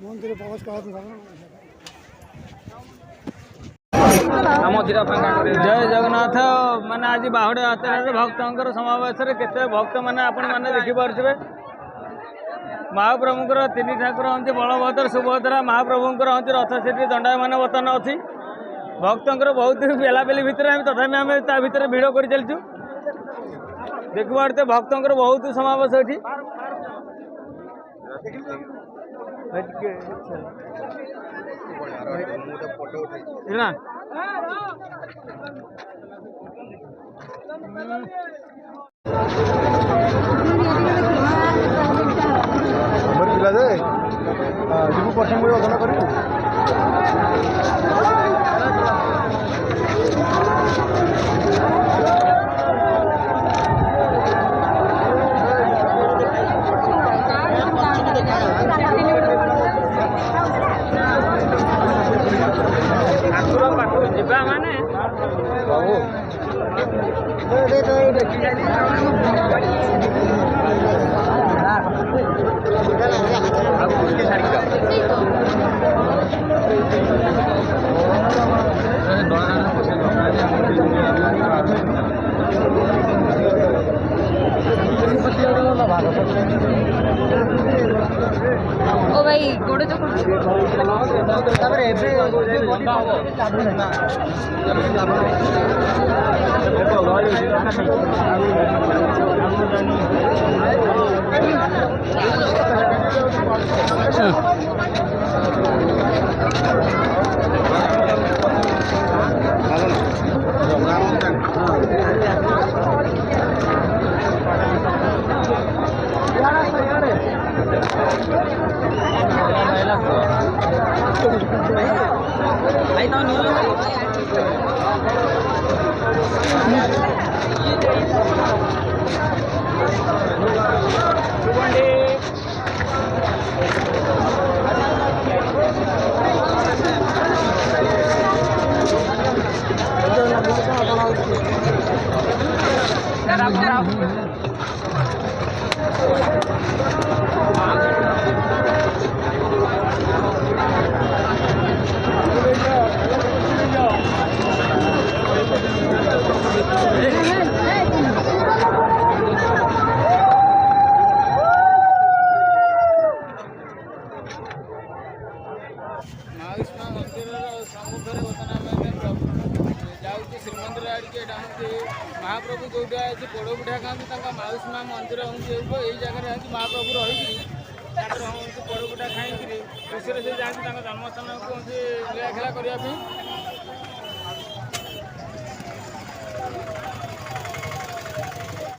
मंदिर प्रवेश कर जय जगन्नाथ माने आज बाहुड़ा यात्रा भक्तर समावेश केते भक्त मैंने आपण मैंने देखिपे महाप्रभुंर तीन ठाकुर हूँ बलभद्र सुभद्रा महाप्रभुंर हूँ रथ से दंडायमान बर्तन अच्छी भक्तर बहुत बेलाबेली भितर तथापि आम ता भर भिड़ कर चलचु देखते भक्तर बहुत समावेश ये पिला जे जीव प्रथम ओजन कर ठाकुर पाखु जा माने ओ भाई गोड़ जो महाप्रभु जो पोड़ पिठा खाते माउसी माँ मंदिर हूँ यही जगह महाप्रभु रही पोड़ पिठा खाई खुशी से जाती जन्मस्थान को लीला खेला करने।